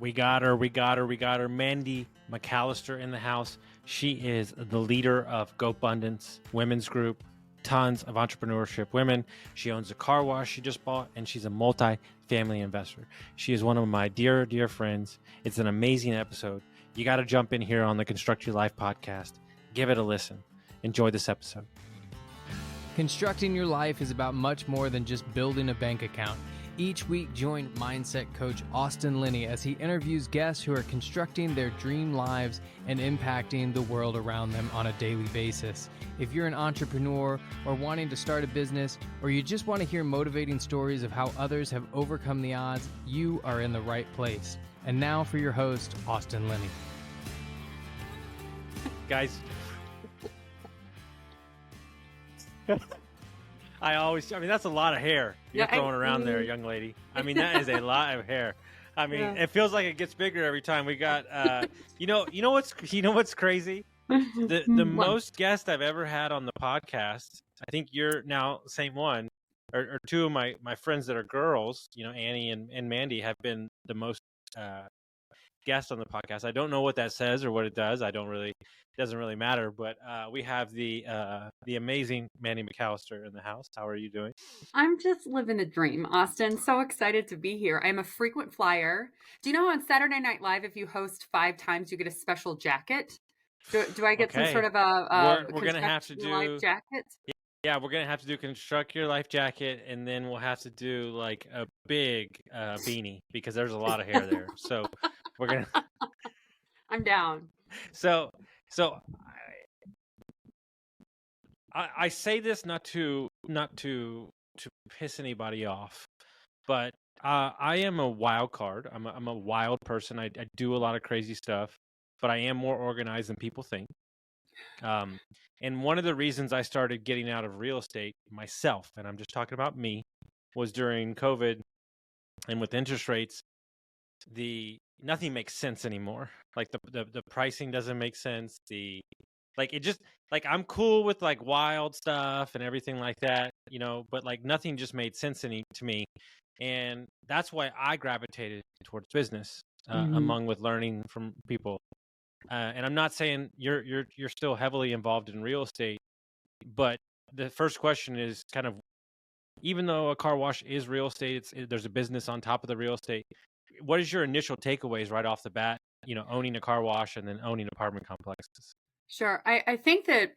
We got her. Mandy McAllister in the house. She is the leader of GoBundance women's group. Tons of entrepreneurship women. She owns a car wash she just bought, and she's a multi-family investor. She is one of my dear, dear friends. It's an amazing episode. You got to jump in here on the Construct Your Life podcast. Give it a listen. Enjoy this episode. Constructing your life is about much more than just building a bank account. Each week, join mindset coach Austin Linney as he interviews guests who are constructing their dream lives and impacting the world around them on a daily basis. If you're an entrepreneur or wanting to start a business, or you just want to hear motivating stories of how others have overcome the odds, you are in the right place. And now for your host, Austin Linney. Guys, that's a lot of hair you're throwing around there, young lady. I mean, that is a lot of hair. I mean, It feels like it gets bigger every time. We got, you know what's crazy? The most guests I've ever had on the podcast, I think you're now same one, or two of my friends that are girls, Annie and Mandy have been the most guests on the podcast. I don't know what that says or what it does. It doesn't really matter, but we have the amazing Mandy McAllister in the house. How are you doing? I'm just living the dream, Austin. So excited to be here. I'm a frequent flyer. Do you know on Saturday Night Live, if you host 5 times, you get a special jacket? Do I get some sort of a we're gonna have to do life jacket? Yeah, we're gonna have to do Construct Your Life jacket, and then we'll have to do like a big beanie because there's a lot of hair there. So we're gonna. I'm down. So I say this not to piss anybody off, but I am a wild card. I'm a wild person. I do a lot of crazy stuff, but I am more organized than people think. And one of the reasons I started getting out of real estate myself, and I'm just talking about me, was during COVID, and with interest rates, nothing makes sense anymore. Like the pricing doesn't make sense. I'm cool with like wild stuff and everything like that, but like nothing just made sense to me. And that's why I gravitated towards business, among with learning from people. And I'm not saying you're still heavily involved in real estate, but the first question is kind of, even though a car wash is real estate, there's a business on top of the real estate. What is your initial takeaways right off the bat, owning a car wash and then owning apartment complexes? Sure. I think that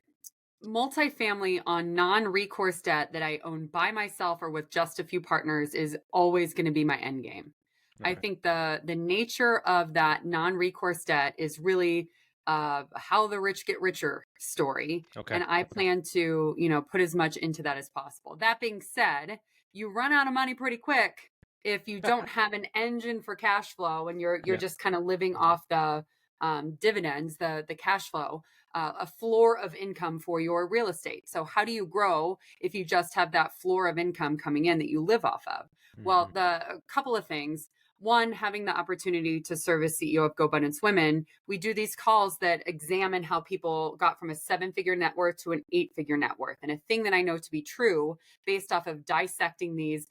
multifamily on non-recourse debt that I own by myself or with just a few partners is always going to be my end game. Okay. I think the nature of that non-recourse debt is really how the rich get richer story. Okay. And I plan to, put as much into that as possible. That being said, you run out of money pretty quick if you don't have an engine for cash flow and you're just kind of living off the dividends, the cash flow, a floor of income for your real estate. So how do you grow if you just have that floor of income coming in that you live off of? Mm-hmm. Well, a couple of things. One, having the opportunity to serve as CEO of GoBundance Women, we do these calls that examine how people got from a 7-figure net worth to an 8-figure net worth. And a thing that I know to be true based off of dissecting these,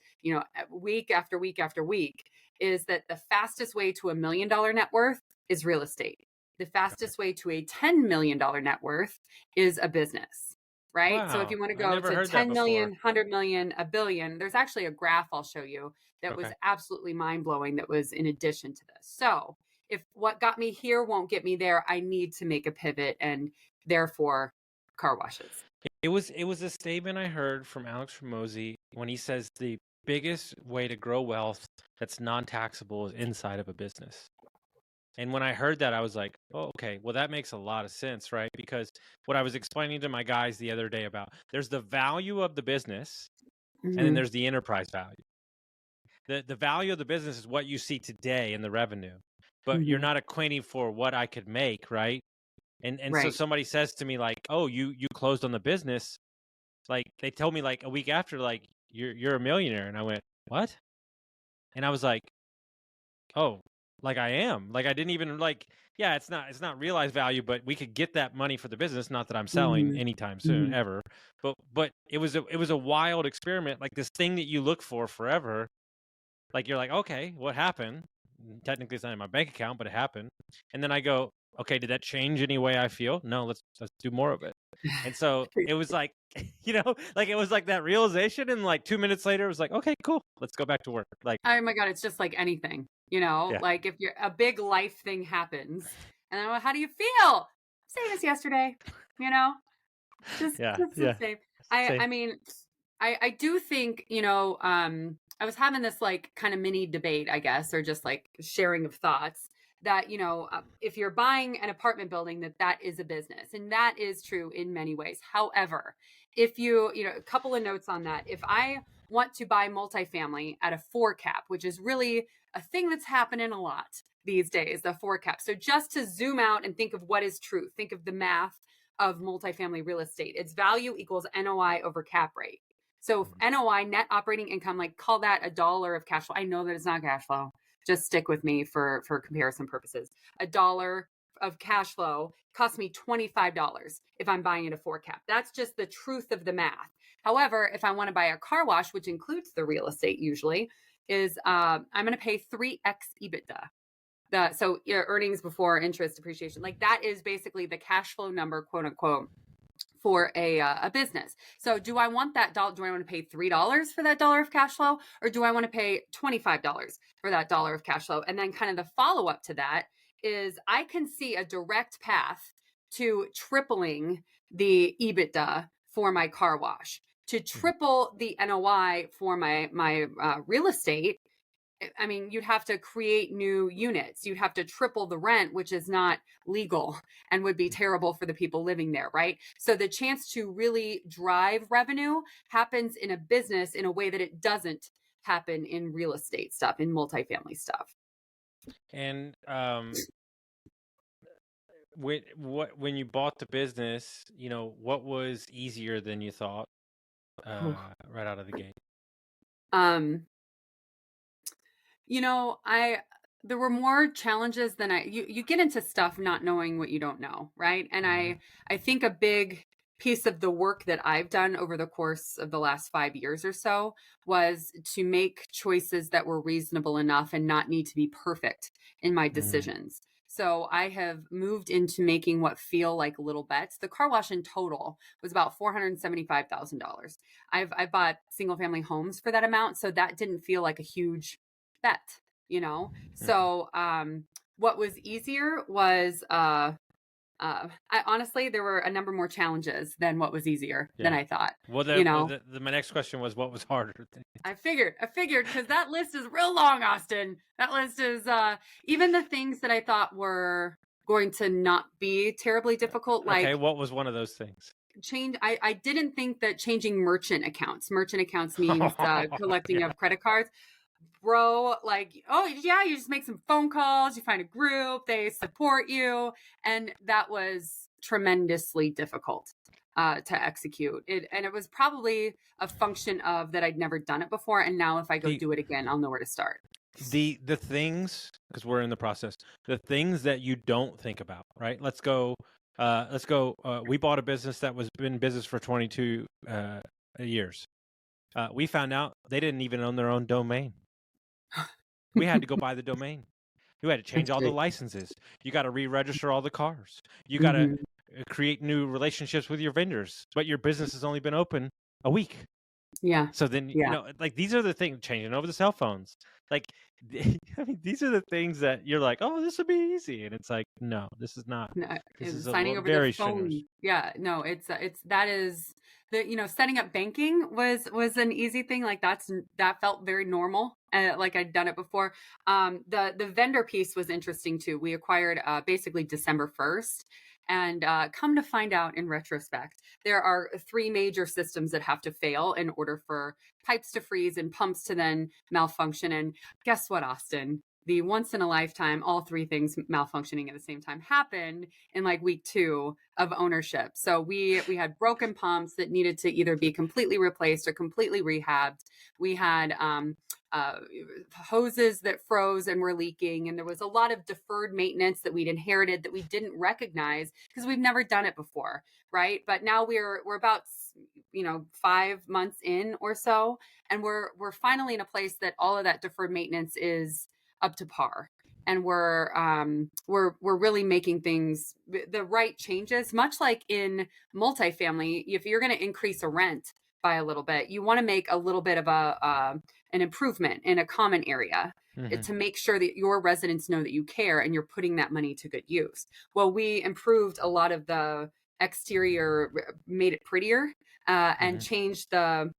week after week after week, is that the fastest way to $1 million net worth is real estate. The fastest way to a $10 million net worth is a business, right? Wow. So if you want to go to 10 million, 100 million, a billion, there's actually a graph I'll show you that was absolutely mind-blowing that was in addition to this. So if what got me here won't get me there, I need to make a pivot, and therefore car washes. It was a statement I heard from Alex Ramosi when he says the biggest way to grow wealth that's non-taxable is inside of a business. And when I heard that, I was like, oh, okay, well, that makes a lot of sense, right? Because what I was explaining to my guys the other day about, there's the value of the business, and then there's the enterprise value. The value of the business is what you see today in the revenue, but you're not acquainting for what I could make, right? And so somebody says to me like, oh, you closed on the business. Like they told me like a week after, like you're a millionaire. And I went, what? And I was like, oh, like I am. Like I didn't even it's not realized value, but we could get that money for the business. Not that I'm selling anytime soon, ever. But it was a wild experiment, like this thing that you look for forever. Like you're like, okay, what happened? technically it's not in my bank account, but it happened. And then I go, okay, did that change any way I feel? No, let's do more of it. And so it was like, like it was like that realization, and like 2 minutes later, it was like, okay, cool, let's go back to work. Like, oh my God, it's just like anything, yeah, like if a big life thing happens and then, well, how do you feel? Same as yesterday, just yeah, the yeah, same. same. I mean, I do think, I was having this like kind of mini debate, I guess, or just like sharing of thoughts that, if you're buying an apartment building, that is a business. And that is true in many ways. However, if a couple of notes on that, if I want to buy multifamily at a 4 cap, which is really a thing that's happening a lot these days, the 4 cap. So just to zoom out and think of what is true, think of the math of multifamily real estate. Its value equals NOI over cap rate. So if NOI, net operating income, like call that $1 of cash flow. I know that it's not cash flow. Just stick with me for comparison purposes. $1 of cash flow costs me $25 if I'm buying it a 4 cap. That's just the truth of the math. However, if I want to buy a car wash, which includes the real estate usually, is I'm going to pay 3x EBITDA. So earnings before interest depreciation, like that is basically the cash flow number, quote unquote, for a business. So do I want that dollar? Do I want to pay $3 for that dollar of cash flow? Or do I want to pay $25 for that dollar of cash flow? And then kind of the follow up to that is I can see a direct path to tripling the EBITDA for my car wash, to triple the NOI for my real estate. I mean, you'd have to create new units. You'd have to triple the rent, which is not legal and would be terrible for the people living there, right? So the chance to really drive revenue happens in a business in a way that it doesn't happen in real estate stuff, in multifamily stuff. And when you bought the business, what was easier than you thought right out of the gate? There were more challenges than you get into stuff not knowing what you don't know, right? And I think a big piece of the work that I've done over the course of the last 5 years or so was to make choices that were reasonable enough and not need to be perfect in my decisions. So I have moved into making what feel like little bets. The car wash in total was about $475,000. I bought single family homes for that amount, so that didn't feel like a huge bet, So what was easier was honestly, there were a number more challenges than what was easier than I thought. Well, my next question was, what was harder? I figured because that list is real long, Austin. That list is even the things that I thought were going to not be terribly difficult. Like, okay, what was one of those things? I didn't think that changing merchant accounts means collecting of credit cards. Bro, like, oh yeah, you just make some phone calls, you find a group, they support you. And that was tremendously difficult to execute. And it was probably a function of that I'd never done it before. And now if I go do it again, I'll know where to start. The things, because we're in the process, the things that you don't think about, right? Let's go. We bought a business that was been in business for 22 years. We found out they didn't even own their own domain. We had to go buy the domain. You had to change all the licenses. You got to re-register all the cars. You got to create new relationships with your vendors. But your business has only been open a week. Yeah. So then, like these are the things, changing over the cell phones. Like, I mean, these are the things that you're like, oh, this would be easy. And it's like, no, this is not. No, this is signing over the phone. Strenuous. Yeah, no, that is the, setting up banking was an easy thing. Like that felt very normal. Like I'd done it before. The vendor piece was interesting too. We acquired basically December 1st. And come to find out in retrospect, there are 3 major systems that have to fail in order for pipes to freeze and pumps to then malfunction. And guess what, Austin? The once in a lifetime, all 3 things malfunctioning at the same time happened in like week 2 of ownership. So we had broken pumps that needed to either be completely replaced or completely rehabbed. We had hoses that froze and were leaking. And there was a lot of deferred maintenance that we'd inherited that we didn't recognize because we've never done it before. Right. But now we're about, 5 months in or so. And we're finally in a place that all of that deferred maintenance is up to par. and we're really making things the right changes. Much like in multifamily, if you're going to increase a rent by a little bit, you want to make a little bit of an improvement in a common area to make sure that your residents know that you care and you're putting that money to good use. Well, we improved a lot of the exterior, made it prettier, and changed the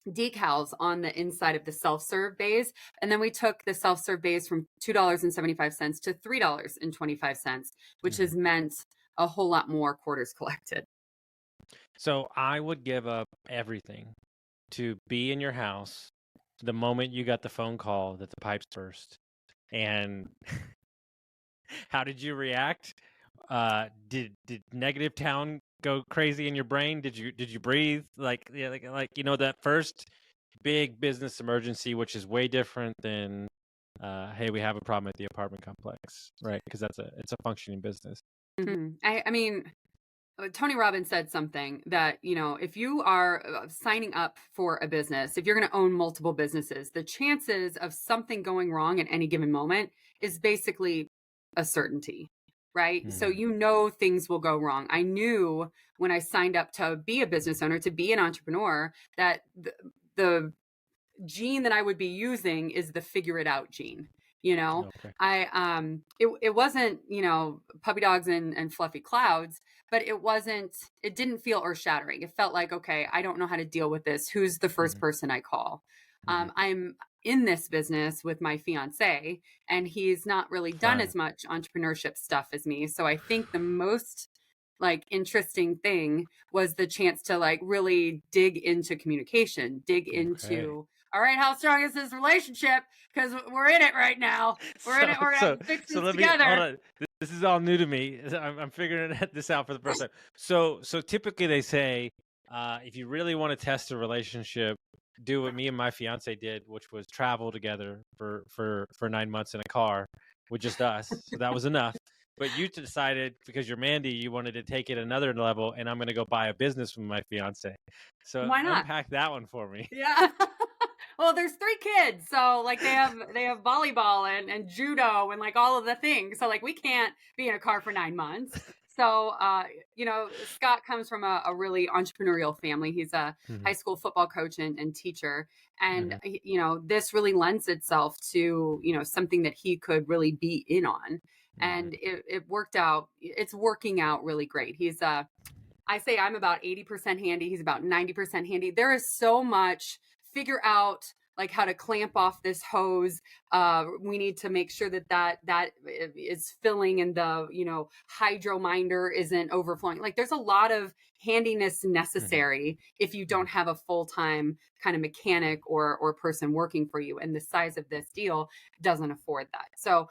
decals on the inside of the self-serve bays. And then we took the self-serve bays from $2.75 to $3.25, which has meant a whole lot more quarters collected. So I would give up everything to be in your house the moment you got the phone call that the pipes burst. And how did you react? Did negative town go crazy in your brain? Did you breathe? Like that first big business emergency, which is way different than hey, we have a problem at the apartment complex, right? Because it's a functioning business. I mean, Tony Robbins said something that, if you are signing up for a business, if you're going to own multiple businesses, the chances of something going wrong at any given moment is basically a certainty, right? So things will go wrong. I knew when I signed up to be a business owner, to be an entrepreneur, that the gene that I would be using is the figure it out gene. Okay. It wasn't, puppy dogs and fluffy clouds, but it didn't feel earth shattering. It felt like, okay, I don't know how to deal with this. Who's the first person I call? I'm in this business with my fiance, and he's not really done as much entrepreneurship stuff as me. So I think the most interesting thing was the chance to really dig into communication, dig into, all right, how strong is this relationship? Because we're in it right now. We're in it. We're going to fix this together. Hold on. This is all new to me. I'm figuring this out for the first time. So typically they say, if you really want to test a relationship, do what me and my fiance did, which was travel together for 9 months in a car with just us. So that was enough. But you decided, because you're Mandy, you wanted to take it another level, and I'm going to go buy a business with my fiance. So why not? Unpack that one for me. Yeah. Well, there's 3 kids, so they have volleyball and judo and all of the things. So we can't be in a car for 9 months. So Scott comes from a really entrepreneurial family. He's a high school football coach and teacher, and this really lends itself to something that he could really be in on. And it worked out. It's working out really great. I say I'm about 80% handy. He's about 90% handy. There is so much figure out how to clamp off this hose. We need to make sure that is filling and the, hydro minder isn't overflowing. There's a lot of handiness necessary if you don't have a full-time kind of mechanic or person working for you. And the size of this deal doesn't afford that. So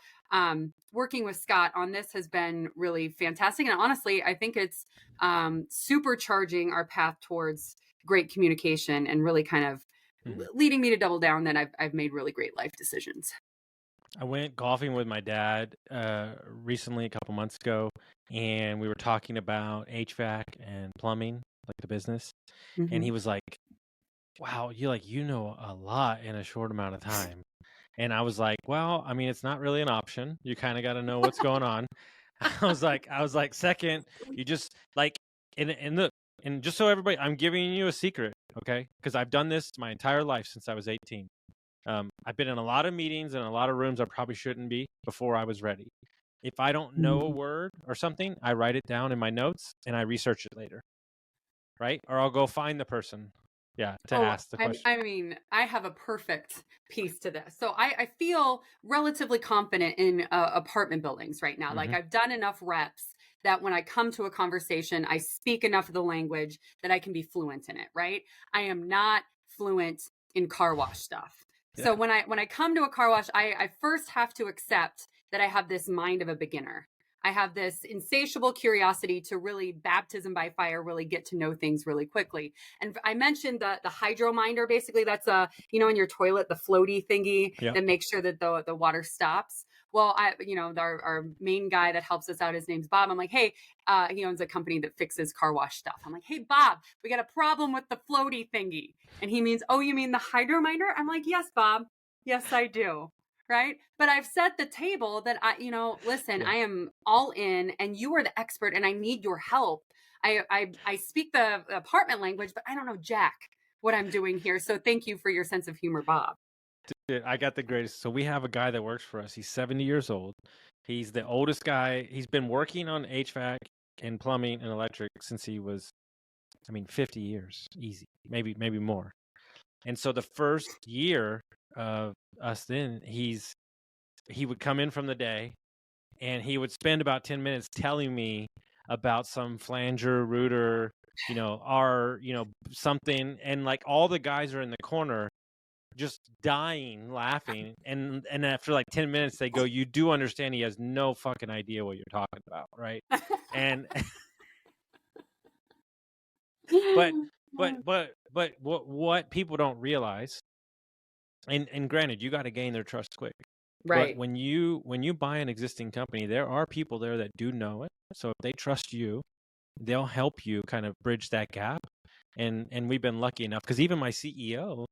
working with Scott on this has been really fantastic. And honestly, I think it's supercharging our path towards great communication and really kind of leading me to double down that I've made really great life decisions. I went golfing with my dad recently, a couple months ago, and we were talking about HVAC and plumbing, the business. And he was like, wow, you know a lot in a short amount of time. And I was like, well, I mean, it's not really an option. You kind of got to know what's going on. I was like, second, you just and just so everybody, I'm giving you a secret, okay? Because I've done this my entire life since I was 18. I've been in a lot of meetings and a lot of rooms I probably shouldn't be before I was ready. If I don't know a word or something, I write it down in my notes and I research it later, right? Or I'll go find the person. Yeah, to ask the question. I mean, I have a perfect piece to this. So I feel relatively confident in apartment buildings right now. I've done enough reps that when I come to a conversation, I speak enough of the language that I can be fluent in it, right? I am not fluent in car wash stuff. Yeah. So when I come to a car wash, I first have to accept that I have this mind of a beginner. I have this insatiable curiosity to really baptism by fire, really get to know things really quickly. And I mentioned the hydro minder. Basically, that's in your toilet, the floaty thingy that makes sure that the water stops. Well, our main guy that helps us out, his name's Bob. I'm like, hey, he owns a company that fixes car wash stuff. I'm like, hey, Bob, we got a problem with the floaty thingy. And he means, oh, you mean the hydro minder? I'm like, yes, Bob. Yes, I do. right? But I've set the table that listen, Yeah. I am all in and you are the expert and I need your help. I speak the apartment language, but I don't know jack what I'm doing here. So thank you for your sense of humor, Bob. Dude, I got the greatest. So we have a guy that works for us. He's 70 years old. He's the oldest guy. He's been working on HVAC and plumbing and electric since he was, 50 years, easy, maybe more. And so the first year of us, then he would come in from the day, and he would spend about 10 minutes telling me about some flanger, rooter, something, and like all the guys are in the corner just dying laughing, and after like 10 minutes they go, you do understand he has no fucking idea what you're talking about, right? And but what people don't realize, and granted, you got to gain their trust quick, but Right. when you buy an existing company, there are people there that do know it, so if they trust you, they'll help you kind of bridge that gap. And we've been lucky enough, because even my CEO,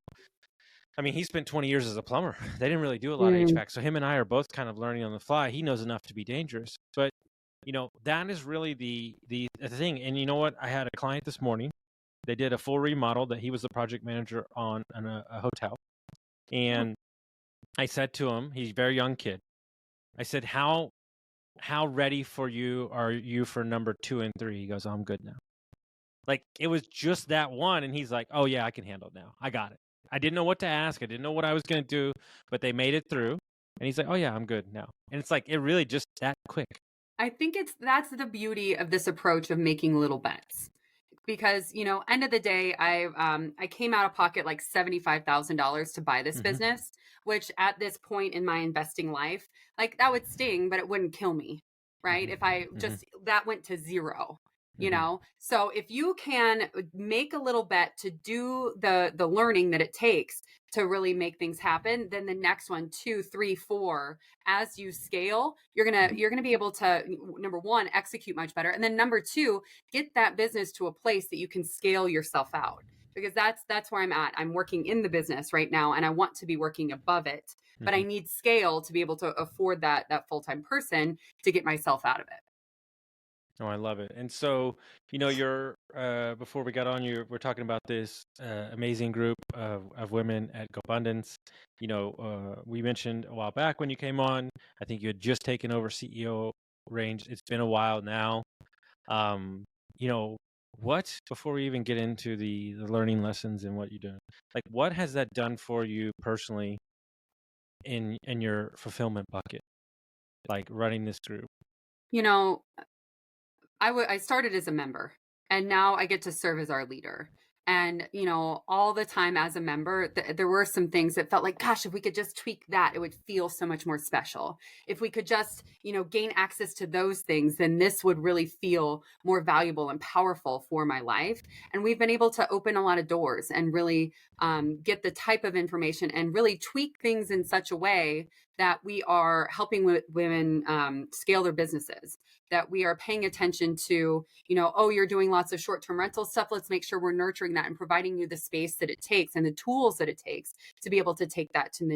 he spent 20 years as a plumber. They didn't really do a lot of HVAC. So him and I are both kind of learning on the fly. He knows enough to be dangerous. But, that is really the thing. And you know what? I had a client this morning. They did a full remodel that he was the project manager on a hotel. And I said to him, he's a very young kid. I said, how ready for you are you for number 2 and 3? He goes, oh, I'm good now. Like, it was just that one. And he's like, oh, yeah, I can handle it now. I got it. I didn't know what to ask. I didn't know what I was going to do, but they made it through. And he's like, oh, yeah, I'm good now. And it's like, it really just that quick. I think that's the beauty of this approach of making little bets. Because, end of the day, I came out of pocket like $75,000 to buy this business, which at this point in my investing life, like that would sting, but it wouldn't kill me, right? If I just, that went to zero. So if you can make a little bet to do the learning that it takes to really make things happen, then the next one, 2, 3, 4, as you scale, you're gonna be able to, number one, execute much better, and then number two, get that business to a place that you can scale yourself out. Because that's where I'm at. I'm working in the business right now, and I want to be working above it, but I need scale to be able to afford that full-time person to get myself out of it. Oh, I love it. And so, you're before we got on, we're talking about this amazing group of women at GoBundance. We mentioned a while back when you came on, I think you had just taken over CEO range. It's been a while now. What, before we even get into the learning lessons and what you're doing, like, what has that done for you personally in your fulfillment bucket, like running this group? I started as a member, and now I get to serve as our leader. And, all the time as a member, there were some things that felt like, gosh, if we could just tweak that, it would feel so much more special. If we could just, gain access to those things, then this would really feel more valuable and powerful for my life. And we've been able to open a lot of doors and really get the type of information and really tweak things in such a way that we are helping women scale their businesses, that we are paying attention to, oh, you're doing lots of short-term rental stuff. Let's make sure we're nurturing that and providing you the space that it takes and the tools that it takes to be able to take that to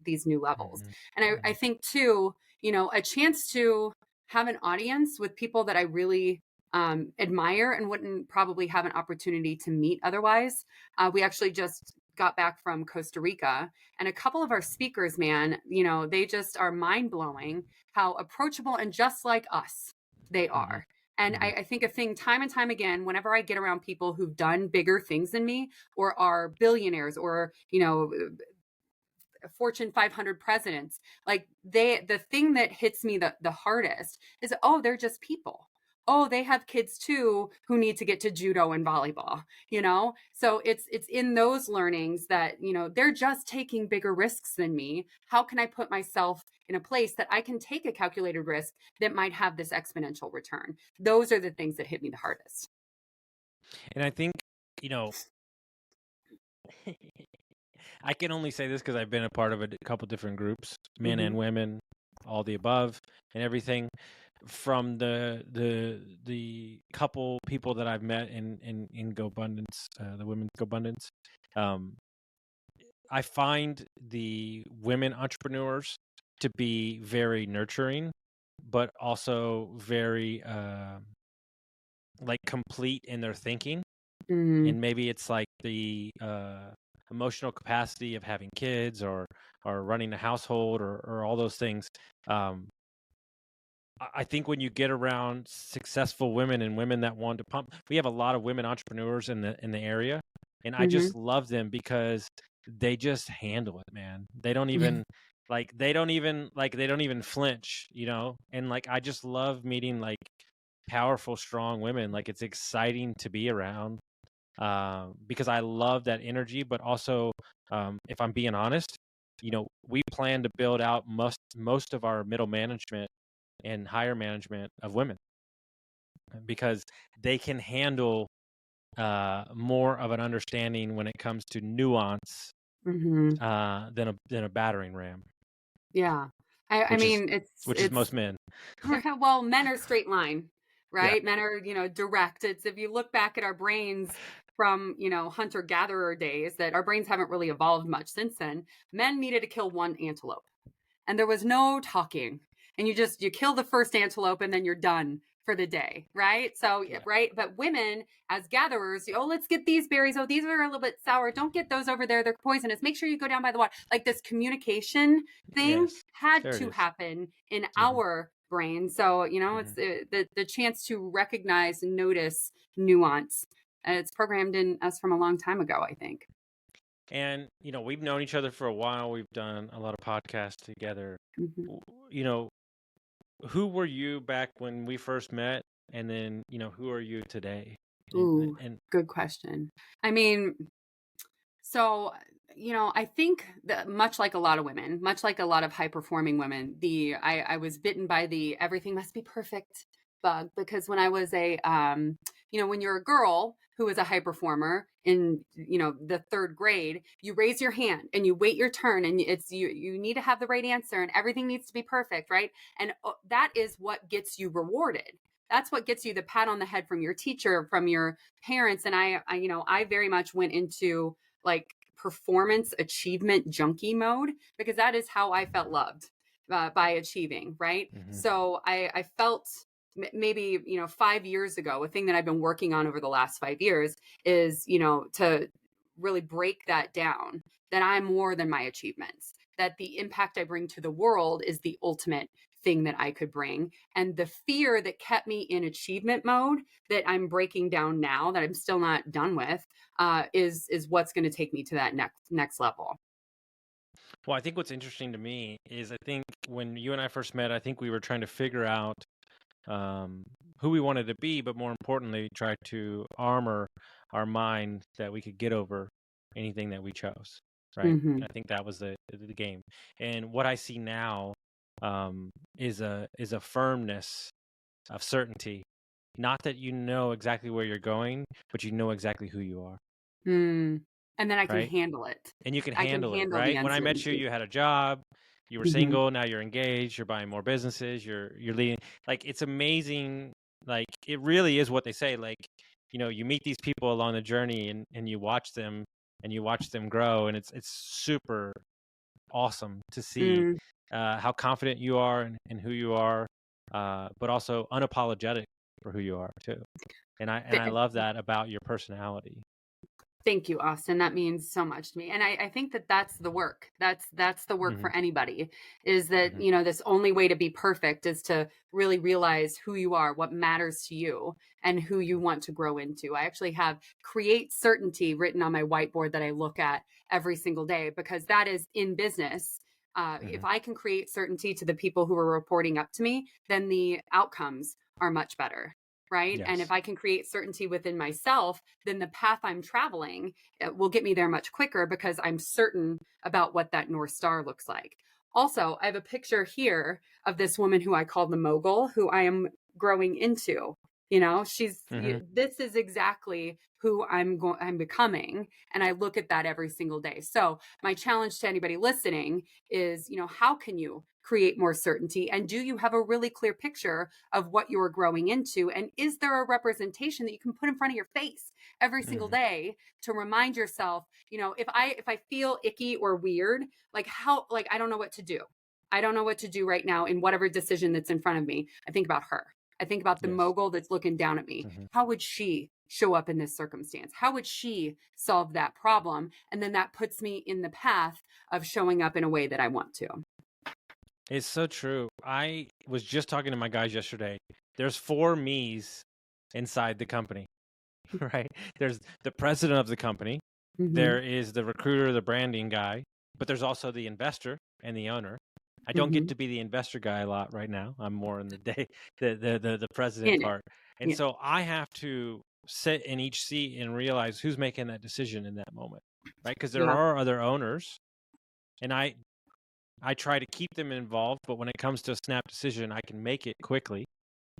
these new levels. And I think too, a chance to have an audience with people that I really admire and wouldn't probably have an opportunity to meet otherwise. We actually just got back from Costa Rica, and a couple of our speakers, man, they just are mind blowing how approachable and just like us they are. And I think a thing time and time again, whenever I get around people who've done bigger things than me or are billionaires or, Fortune 500 presidents, like the thing that hits me the hardest is, oh, they're just people. Oh, they have kids too who need to get to judo and volleyball, So it's in those learnings that, they're just taking bigger risks than me. How can I put myself in a place that I can take a calculated risk that might have this exponential return? Those are the things that hit me the hardest. And I think, I can only say this because I've been a part of a couple different groups, men and women, all the above, and everything. From the couple people that I've met in GoBundance, the women's GoBundance, I find the women entrepreneurs to be very nurturing, but also very like complete in their thinking. Mm, And maybe it's like the emotional capacity of having kids or running a household or all those things. Um, I think when you get around successful women and women that want to pump, we have a lot of women entrepreneurs in the area, and I mm-hmm. just love them because they just handle it, man. They don't even they don't even flinch, you know. And like I just love meeting like powerful, strong women. Like it's exciting to be around because I love that energy. But also, if I'm being honest, you know, we plan to build out most of our middle management and higher management of women because they can handle more of an understanding when it comes to nuance Mm-hmm. than a battering ram, Yeah. I which is mean, most it's men. well, men are straight line, Yeah, right? Men are, direct. It's if you look back at our brains from, hunter gatherer days, that our brains haven't really evolved much since then. Men needed to kill one antelope, and there was no talking. And you kill the first antelope and then you're done for the day, right? So, yeah, right. But women as gatherers, oh, let's get these berries. Oh, these are a little bit sour. Don't get those over there. They're poisonous. Make sure you go down by the water. Like this communication thing yes, had there it to is. happen in Mm-hmm. our brain. So, Mm-hmm. it's the chance to recognize and notice nuance. It's programmed in us from a long time ago, I think. And you know, we've known each other for a while. We've done a lot of podcasts together. Mm-hmm. You know, who were you back when we first met, and then you know, who are you today? Ooh, And good question. I mean, so, I think that much like a lot of women, much like a lot of high performing women, I was bitten by the everything must be perfect bug, because when I was when you're a girl who is a high performer in, the third grade, you raise your hand and you wait your turn, and you need to have the right answer and everything needs to be perfect, right? And that is what gets you rewarded. That's what gets you the pat on the head from your teacher, from your parents. And I very much went into like performance achievement junkie mode, because that is how I felt loved by achieving, right? mm-hmm. So I felt maybe 5 years ago, a thing that I've been working on over the last 5 years is to really break that down, that I'm more than my achievements, that the impact I bring to the world is the ultimate thing that I could bring. And the fear that kept me in achievement mode, that I'm breaking down now, that I'm still not done with, is what's going to take me to that next level. Well, I think what's interesting to me is I think when you and I first met, I think we were trying to figure out who we wanted to be, but more importantly, try to armor our mind that we could get over anything that we chose. Right. Mm-hmm. I think that was the game. And what I see now is a firmness of certainty. Not that you know exactly where you're going, but you know exactly who you are. And then I can Right. handle it. And you can I can handle it, handle the right? When I met you, uncertainty. you had a job, you were Mm-hmm. single, now you're engaged, you're buying more businesses, you're leading. Like it's amazing. Like it really is what they say. Like, you know, you meet these people along the journey and you watch them grow, and it's super awesome to see Mm. how confident you are and who you are, but also unapologetic for who you are too. And I love that about your personality. Thank you, Austin. That means so much to me. And I think that that's the work. That's the work Hmm. for anybody, is that, Hmm. this only way to be perfect is to really realize who you are, what matters to you, and who you want to grow into. I actually have create certainty written on my whiteboard that I look at every single day, because that is in business. Hmm. If I can create certainty to the people who are reporting up to me, then the outcomes are much better. Right. And if Yes. I can create certainty within myself, then the path I'm traveling will get me there much quicker, because I'm certain about what that North Star looks like. Also, I have a picture here of this woman who I call the mogul, who I am growing into. Hmm. This is exactly who I'm becoming. And I look at that every single day. So my challenge to anybody listening is, how can you create more certainty? And do you have a really clear picture of what you're growing into? And is there a representation that you can put in front of your face every single day to remind yourself, if I feel icky or weird, I don't know what to do. I don't know what to do right now in whatever decision that's in front of me. I think about her. I think about the mogul that's looking down at me. How would she show up in this circumstance? How would she solve that problem? And then that puts me in the path of showing up in a way that I want to. It's so true. I was just talking to my guys yesterday. There's 4 me's inside the company, right? There's the president of the company. There is the recruiter, the branding guy, but there's also the investor and the owner. I don't get to be the investor guy a lot right now. I'm more in the president part. And so I have to sit in each seat and realize who's making that decision in that moment, right? Because there are other owners, and I try to keep them involved, but when it comes to a snap decision, I can make it quickly,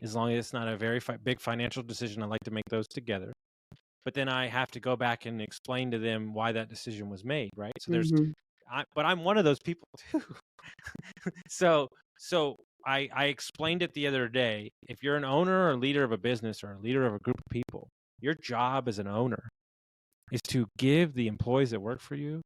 as long as it's not a very big financial decision. I like to make those together. But then I have to go back and explain to them why that decision was made, right? So but I'm one of those people too. So I explained it the other day. If you're an owner or leader of a business or a leader of a group of people, your job as an owner is to give the employees that work for you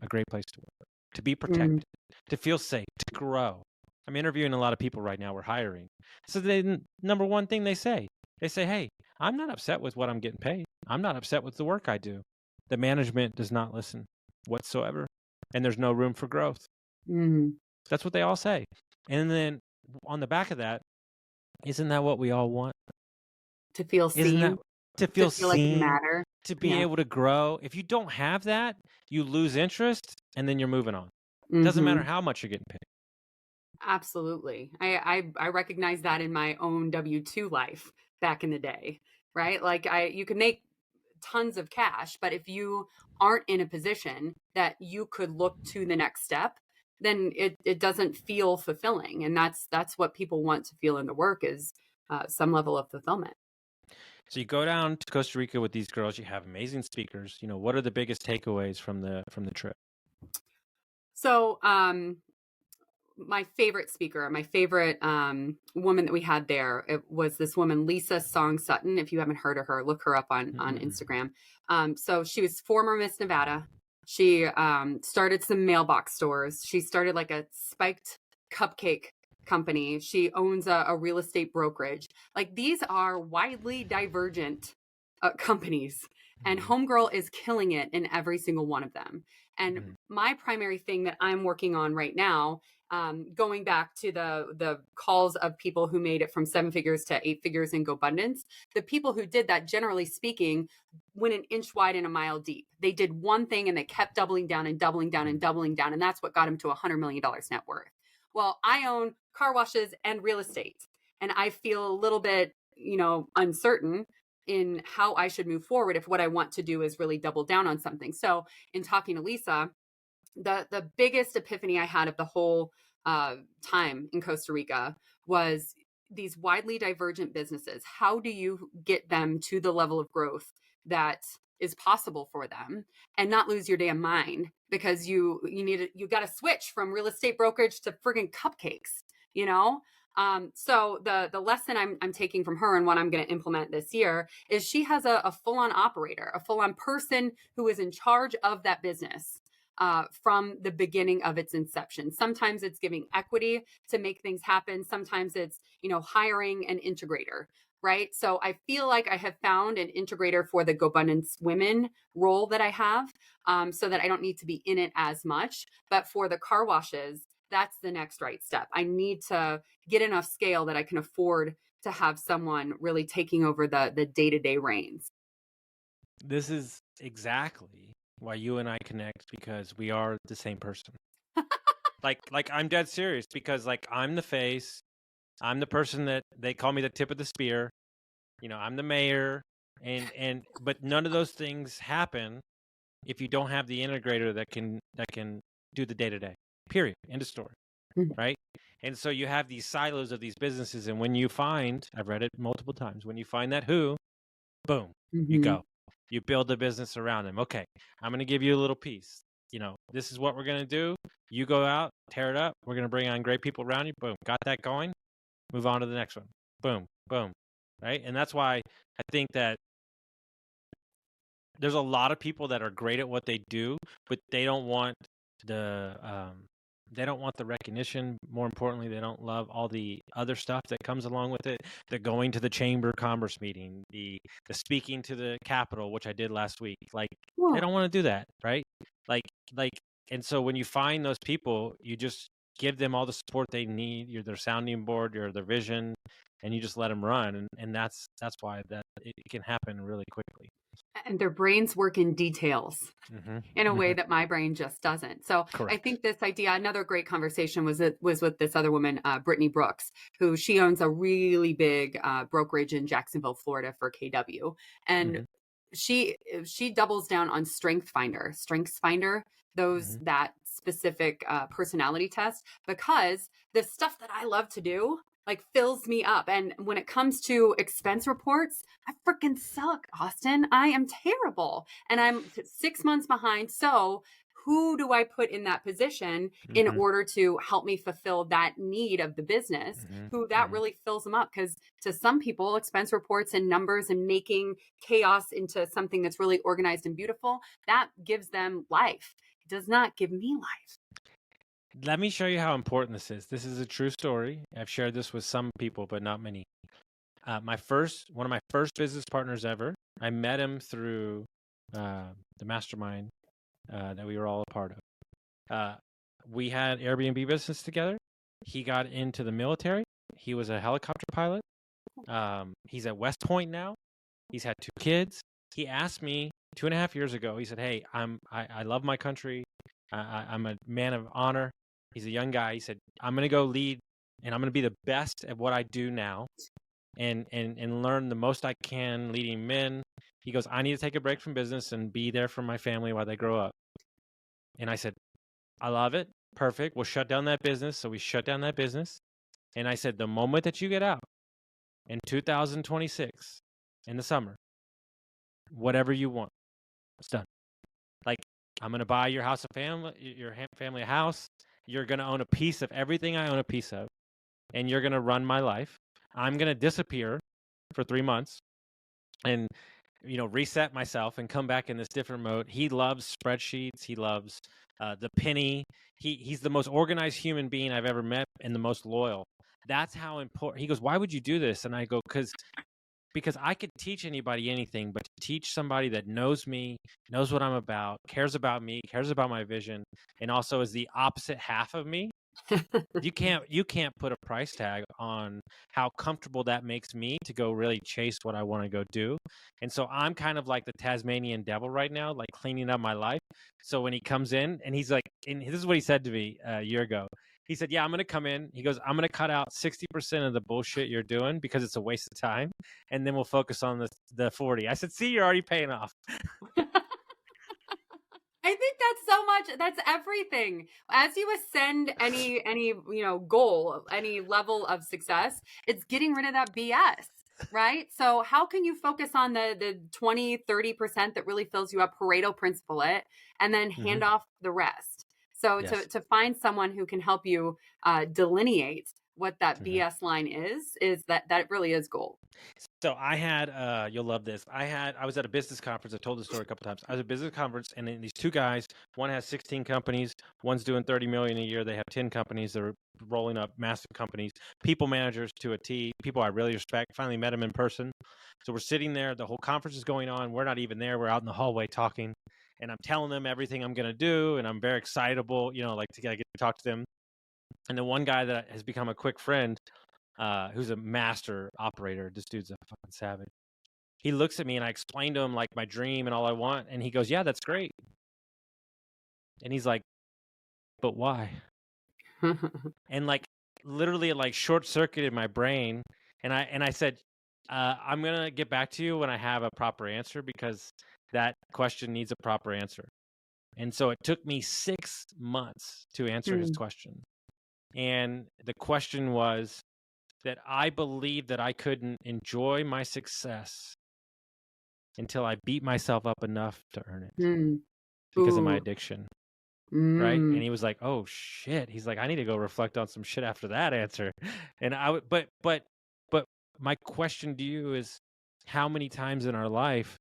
a great place to work, to be protected, to feel safe, to grow. I'm interviewing a lot of people right now. We're hiring. So the number one thing they say, hey, I'm not upset with what I'm getting paid. I'm not upset with the work I do. The management does not listen whatsoever, and there's no room for growth. That's what they all say. And then on the back of that, isn't that what we all want? To feel seen. To feel seen, like you matter. To be able to grow. If you don't have that, you lose interest, and then you're moving on. It doesn't matter how much you're getting paid. Absolutely. I recognize that in my own W-2 life back in the day, right? You can make tons of cash, but if you aren't in a position that you could look to the next step, then it doesn't feel fulfilling. And that's what people want to feel in the work is some level of fulfillment. So you go down to Costa Rica with these girls, you have amazing speakers. What are the biggest takeaways from the trip? So, my favorite speaker, my favorite woman that we had there, it was this woman, Lisa Song Sutton. If you haven't heard of her, look her up on Instagram. So she was former Miss Nevada. She started some mailbox stores. She started like a spiked cupcake company. She owns a real estate brokerage. Like, these are widely divergent companies, and Homegirl is killing it in every single one of them. And my primary thing that I'm working on right now, going back to the calls of people who made it from 7 figures to 8 figures in GoBundance, the people who did that, generally speaking, went an inch wide and a mile deep. They did one thing and they kept doubling down and doubling down and doubling down. And that's what got them to $100 million net worth. Well, I own car washes and real estate, and I feel a little bit, uncertain in how I should move forward if what I want to do is really double down on something. So in talking to Lisa, the biggest epiphany I had of the whole time in Costa Rica was these widely divergent businesses. How do you get them to the level of growth that is possible for them and not lose your damn mind because you got to switch from real estate brokerage to friggin' cupcakes, So the lesson I'm taking from her and what I'm going to implement this year is she has a full-on operator, a full-on person who is in charge of that business from the beginning of its inception. Sometimes it's giving equity to make things happen. Sometimes it's, hiring an integrator, right? So I feel like I have found an integrator for the GoBundance women role that I have, so that I don't need to be in it as much. But for the car washes, that's the next right step. I need to get enough scale that I can afford to have someone really taking over the day-to-day reins. This is exactly why you and I connect, because we are the same person. like I'm dead serious, because I'm the face. I'm the person that they call me the tip of the spear. I'm the mayor, but none of those things happen if you don't have the integrator that can do the day-to-day. Period. End of story. Right? And so you have these silos of these businesses, and when you find, I've read it multiple times, when you find that who, boom, you go. You build a business around them. Okay, I'm going to give you a little piece. this is what we're going to do. You go out, tear it up. We're going to bring on great people around you. Boom. Got that going. Move on to the next one. Boom, boom. Right. And that's why I think that there's a lot of people that are great at what they do, but they don't want the recognition. More importantly, they don't love all the other stuff that comes along with it. The going to the chamber of commerce meeting, the speaking to the Capitol, which I did last week. Like they don't want to do that, right? Like, and so when you find those people, you just give them all the support they need. You're their sounding board, you're their vision, and you just let them run. And that's why that it can happen really quickly. And their brains work in details in a way that my brain just doesn't. So Correct. I think this idea, another great conversation was with this other woman, Brittany Brooks, who she owns a really big brokerage in Jacksonville, Florida for KW. And she doubles down on StrengthsFinder, that specific personality test, because the stuff that I love to do like fills me up. And when it comes to expense reports, I freaking suck, Austin. I am terrible. And I'm 6 months behind. So who do I put in that position in order to help me fulfill that need of the business, who that really fills them up? Because to some people, expense reports and numbers and making chaos into something that's really organized and beautiful, that gives them life. It does not give me life. Let me show you how important this is. This is a true story. I've shared this with some people, but not many. One of my first business partners ever, I met him through the mastermind that we were all a part of. We had Airbnb business together. He got into the military. He was a helicopter pilot. He's at West Point now. He's had 2 kids. He asked me 2.5 years ago, he said, hey, I love my country. I'm a man of honor. He's a young guy. He said, I'm going to go lead, and I'm going to be the best at what I do now and learn the most I can leading men. He goes, I need to take a break from business and be there for my family while they grow up. And I said, I love it. Perfect. We'll shut down that business. So we shut down that business. And I said, the moment that you get out in 2026 in the summer, whatever you want, it's done. Like, I'm going to buy your family a house. You're going to own a piece of everything I own a piece of, and you're going to run my life. I'm going to disappear for 3 months and, reset myself and come back in this different mode. He loves spreadsheets. He loves the penny. He's the most organized human being I've ever met and the most loyal. That's how important. He goes, why would you do this? And I go, because I could teach anybody anything, but to teach somebody that knows me, knows what I'm about, cares about me, cares about my vision, and also is the opposite half of me, you can't put a price tag on how comfortable that makes me to go really chase what I want to go do. And so I'm kind of like the Tasmanian devil right now, like cleaning up my life. So when he comes in and he's like, and this is what he said to me a year ago. He said, yeah, I'm going to come in. He goes, I'm going to cut out 60% of the bullshit you're doing because it's a waste of time. And then we'll focus on the 40. I said, see, you're already paying off. I think that's so much. That's everything. As you ascend any goal, any level of success, it's getting rid of that BS, right? So how can you focus on the 20-30% that really fills you up, Pareto principle it, and then hand off the rest? So Yes. to find someone who can help you delineate what that BS line is that really is gold. So I had, you'll love this. I was at a business conference. I told this story a couple times. I was at a business conference, and then these 2 guys, one has 16 companies, one's doing 30 million a year. They have 10 companies. They're rolling up massive companies, people managers to a T, people I really respect. Finally met them in person. So we're sitting there. The whole conference is going on. We're not even there. We're out in the hallway talking, and I'm telling them everything I'm going to do, and I'm very excitable, like to get to talk to them. And the one guy that has become a quick friend, who's a master operator. This dude's a fucking savage. He looks at me and I explain to him like my dream and all I want. And he goes, yeah, that's great. And he's like, but why? And like literally like short circuited my brain. And I said, I'm going to get back to you when I have a proper answer, because that question needs a proper answer. And so it took me 6 months to answer his question. And the question was that I believed that I couldn't enjoy my success until I beat myself up enough to earn it because of my addiction. right? Mm. And he was like, oh shit. He's like, I need to go reflect on some shit after that answer. And I would, but my question to you is, how many times in our life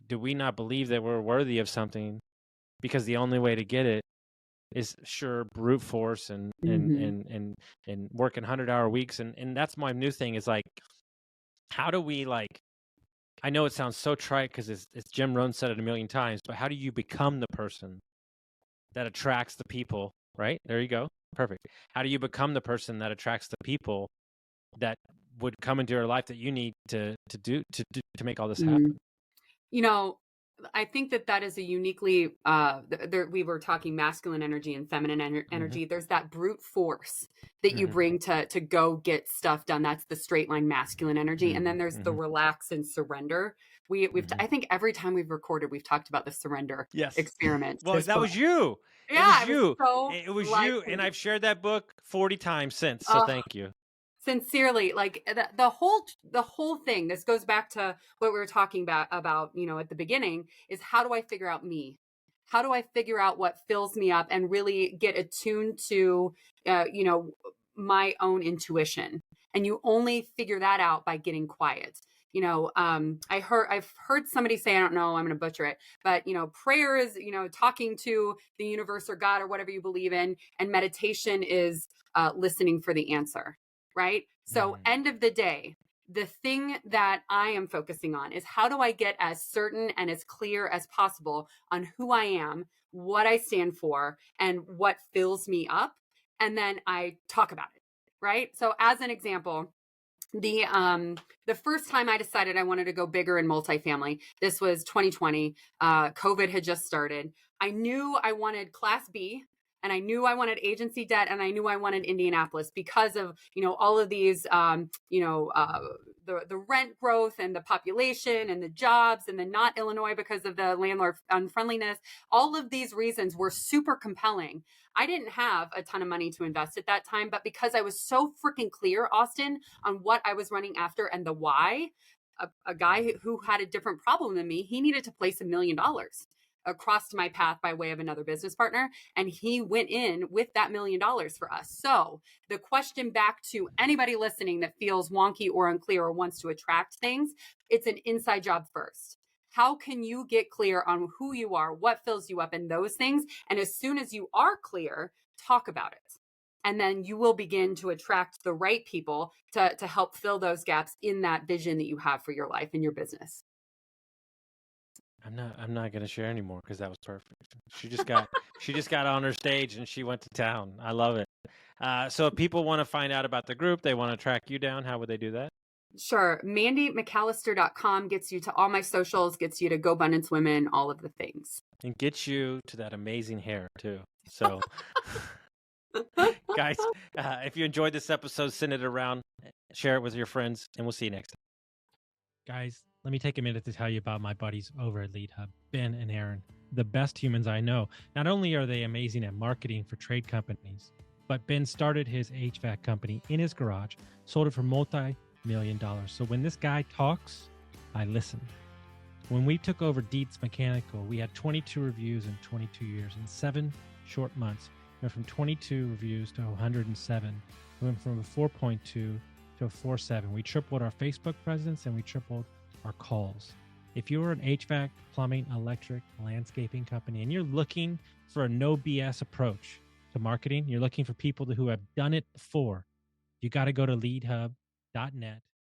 do we not believe that we're worthy of something because the only way to get it is sure brute force and working 100-hour weeks. And that's my new thing is like, how do we like, I know it sounds so trite because it's Jim Rohn said it a million times, but how do you become the person that attracts the people, right? There you go. Perfect. How do you become the person that attracts the people that would come into your life that you need to make all this happen? You know, I think that is a uniquely, we were talking masculine energy and feminine energy. There's that brute force that you bring to go get stuff done. That's the straight line masculine energy. And then there's the relax and surrender. I think every time we've recorded, we've talked about the surrender experiment. Well, that was you. Yeah, it was you. So it was you. And I've shared that book 40 times since. So thank you. Sincerely, like the whole thing, this goes back to what we were talking about, at the beginning, is how do I figure out me? How do I figure out what fills me up and really get attuned to, my own intuition? And you only figure that out by getting quiet. I've heard somebody say, I don't know, I'm going to butcher it, but, prayer is, talking to the universe or God or whatever you believe in. And meditation is listening for the answer. Right? So end of the day, the thing that I am focusing on is how do I get as certain and as clear as possible on who I am, what I stand for, and what fills me up. And then I talk about it. Right? So as an example, the first time I decided I wanted to go bigger in multifamily, this was 2020. COVID had just started. I knew I wanted Class B. And I knew I wanted agency debt, and I knew I wanted Indianapolis because of, all of these, the rent growth and the population and the jobs, and then not Illinois because of the landlord unfriendliness. All of these reasons were super compelling. I didn't have a ton of money to invest at that time, but because I was so freaking clear, Austin, on what I was running after and the why, a guy who had a different problem than me, he needed to place $1 million across my path by way of another business partner. And he went in with that $1 million for us. So the question back to anybody listening that feels wonky or unclear or wants to attract things, it's an inside job first. How can you get clear on who you are, what fills you up, and those things? And as soon as you are clear, talk about it. And then you will begin to attract the right people to help fill those gaps in that vision that you have for your life and your business. I'm not going to share anymore because that was perfect. She just got on her stage and she went to town. I love it. So if people want to find out about the group, they want to track you down, how would they do that? Sure. MandyMcAllister.com gets you to all my socials, gets you to GoBundance Women, all of the things. And gets you to that amazing hair too. So guys, if you enjoyed this episode, send it around, share it with your friends, and we'll see you next time. Guys, let me take a minute to tell you about my buddies over at Lead Hub, Ben and Aaron, the best humans I know. Not only are they amazing at marketing for trade companies, but Ben started his HVAC company in his garage, sold it for multi-million dollars. So when this guy talks, I listen. When we took over Dietz Mechanical, we had 22 reviews in 22 years. In 7 short months, we went from 22 reviews to 107. We went from a 4.2 to a 4.7. We tripled our Facebook presence and we tripled our calls. If you're an HVAC, plumbing, electric, landscaping company, and you're looking for a no BS approach to marketing, you're looking for people who have done it before, you got to go to leadhub.net